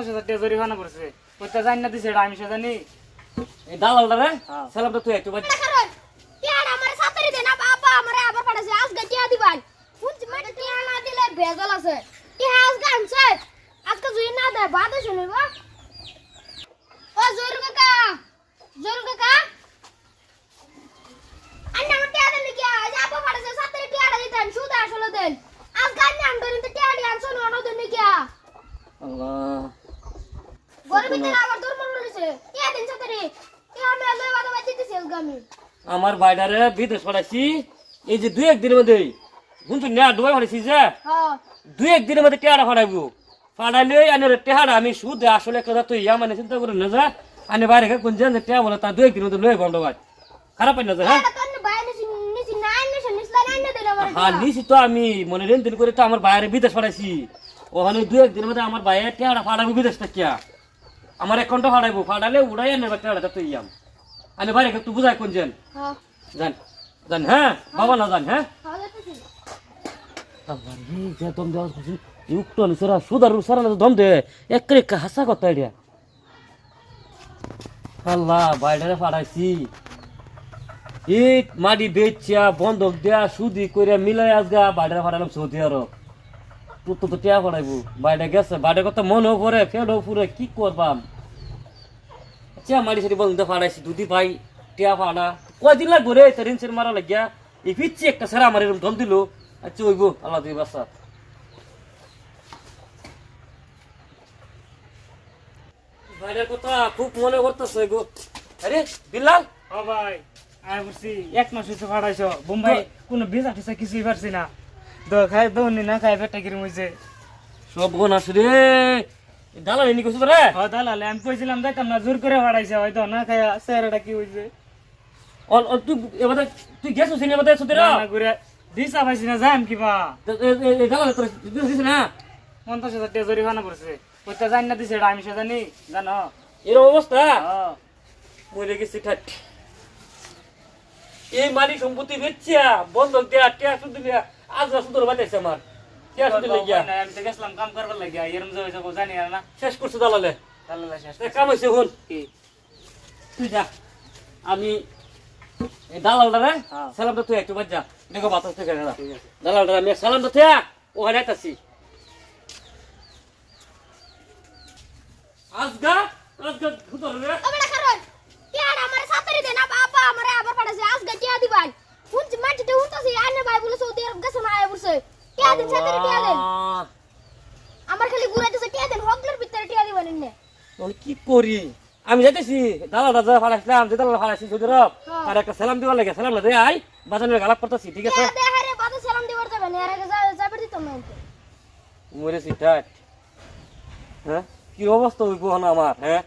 50,000 টাকা জরিমানা পড়ছে। কইতে জানি না দিছে, এটা আমি সে জানি। এই দালালটা রে সালামটা তুই একটু বাদ কারণ টিয়ার আমারে সাতারি দেন বাবা আমারে আবার পাঠাছে আজকে টিয়া দিবান শুনছি মানে টিয়া না দিলে ভেজাল আছে টিয়া আজকে আনছে আজকে জুই না দেয় বাদে শুনিব ও জোর কাকা আন্না আমার টিয়া দেন কি আজ আপা পাঠাছে সাতারি টিয়াটা দিতেন সুদা আসলে দেন আজকে আন্না আন্ডারিন তো টিয়া দি আনছো না দেন কি আল্লাহ গরিবিতে আবার দুর্মল লইছে টিয়া দিন সাতারি টিয়া আমি লই বাদা বাতি দিছি গামি আমার বাইডারে বিদেশ পাঠাইছি এই যে 2-1 দিনের মধ্যে শুনছো না ডুবাই পাঠাইছি যে হ্যাঁ 2-1 দিনের মধ্যে টেহারা ফাটাইবো ফাটাইলে আনের টেহারা আমি সুদে আসলে কথা তুই ইয়া মানে চিন্তা করে না যা আনে বাইরে কোন যে টেহা বলে তা 2-1 দিনের মধ্যে লই বন্ধ ভাই খারাপ পাই না যে হ্যাঁ হ্যাঁ নিছি তো আমি মনে লেনদেন করে তো আমার বাইরে বিদেশ পাঠাইছি ওখানে 2-1 দিনের মধ্যে আমার বাইরে টেহারা ফাটাইবো বিদেশ থেকে আমার অ্যাকাউন্টে ফাটাইবো ফাটালে উড়াই আনে টেহারা তুই ইয়াম আনে বাইরে তুই বুঝাই কোন যেন জান হ্যাঁ বাবা না জান হ্যাঁ আবার এই যে দম দেওয়া খুশি ইউক্ত নিসরা সুদারু সারা দম দে একরে হাসা কথা এডিয়া আল্লাহ বাইরে ফাড়াইছি এই মাটি বেচা বন্ধক দেয়া সুদি করে মিলাই আজগা বাইরে ফাড়ালাম সৌদি আরব তুই তো টিয়া ফাড়াইবো বাইরে গেছে বাইরে কথা মনও করে ফেডও পুরে কি করবাম আচ্ছা মাটি সারি বন্ধ ফাড়াইছি দুদি ভাই টিয়া ফাড়া কয়দিন লাগবো রে ঋণ সের মারা লাগিয়া এই পিচ্ছি একটা সারা আমার এরকম ধম দিল আচ্ছা ওইগো আল্লাহ তুই বাসা ভাইয়ের কথা খুব মনে করতেছে গো আরে বিল্লাল ও ভাই আয় বলছি 1 মাস হইছে ফাড়াইছো বোম্বাই কোনো ভিসা টিসা কিছুই পারছি না খাই দৌনি না খাই পেটটা কিরম হইছে সব গুণ আছে রে দালাল এনে কইছ রে ও দালালে আমি কইছিলাম দেখতাম না জোর করে ফাড়াইছে হয়তো না খাই চেহারাটা কি হইছে অল তুই এবারে তুই গেছিস সিনে এবারে সুতে রে না ঘুরে দিশা পাইছি না যাম কিবা এই দালাল তোর দিছিস না 50,000 টাকা জরিমানা পড়ছে কইতে জানি না দিছে, এটা আমি সে জানি জানো। এর অবস্থা হ্যাঁ মরে গেছি ঠাট এই মানি সম্পত্তি বেচিয়া বন্ধক দেয়া টিয়া সুদ দিয়া আজ সুদর বানাইছে আমার টিয়া সুদ লাগিয়া আমি তো গেছিলাম কাম করবার লাগিয়া এরম যে হইছে জানি না শেষ করছে দালালে দালালে শেষ কাম হইছে হন কি তুই যা আমি এই দালালটা রে হ্যাঁ। সালামটা তুই একটু বাদ যা দেখো বাতাস থেকে গেলা ঠিক আছে দালালটা আমি সালামটা তুই ওখানে আইতাছি আজগা খুদর রে ওবেটা কারণ টিয়ার আমারে সাতারি দেন বাবা আমারে আবার পাঠাছে আজকে টিয়া দিবান শুনছি মাটিতে উঠতাছি আন্না ভাই বলে সৌদি আরব গেছে না আয় বলছে টিয়া দিন সাতারি টিয়া দেন আমার খালি ঘুরাইতেছে টিয়া দেন হকলের ভিতরে টিয়া দিবান এনে আমি কি করি আমি যাইতেছি দালালটা যা ফালাইছিলাম যে দালাল ফালাইছি সুদরব হ্যাঁ। আর একটা সালাম দিবা লাগে সালাম দে আই বাজানের গালাপ করতেছি ঠিক আছে টিয়া দে হারে বাদে সালাম দিবার যাবে না এর আগে যাবে দিত না এনতে মরেছি ঠাট হ্যাঁ কি অবস্থা হইব হন আমার হ্যাঁ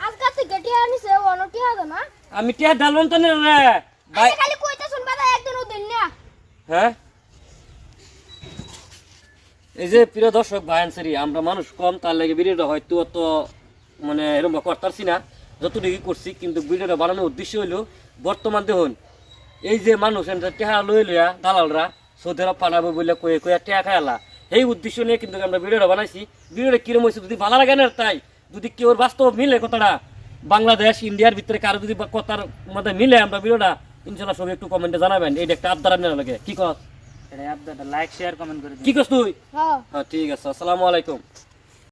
আজকে থেকে টিয়া নিছে অন টিয়া দে না আমি টিয়া ডালবন তো রে ভাই আমি খালি কইতে শুন বাদা একদিন ও দিন না হ্যাঁ এই যে প্রিয় দর্শক ভাইয়ানসারি আমরা মানুষ কম তার লাগে ভিডিওটা হয়তো অত মানে এরকম করতারছি না যতটুকু করছি কিন্তু ভিডিওটা বানানোর উদ্দেশ্য হইলো বর্তমান দেখুন এই যে মানুষ টেহা লই লইয়া দালালরা সৌদিরা পাঠাবো বলে কয়ে কয়ে টেহা খাইলা এই উদ্দেশ্য নিয়ে কিন্তু আমরা ভিডিওটা বানাইছি ভিডিওটা কিরম হয়েছে যদি ভালো লাগে না তাই যদি কেউ বাস্তব মিলে কথাটা বাংলাদেশ ইন্ডিয়ার ভিতরে কারো যদি কথার মধ্যে মিলে আমরা ভিডিওটা ইনশাল্লাহ সবাই একটু কমেন্টে জানাবেন এইটা একটা আবদার আপনার লাগে কি কস এটা আপনারা লাইক শেয়ার কমেন্ট করে দিন কি কস তুই হ্যাঁ হ্যাঁ ঠিক আছে আসসালামু আলাইকুম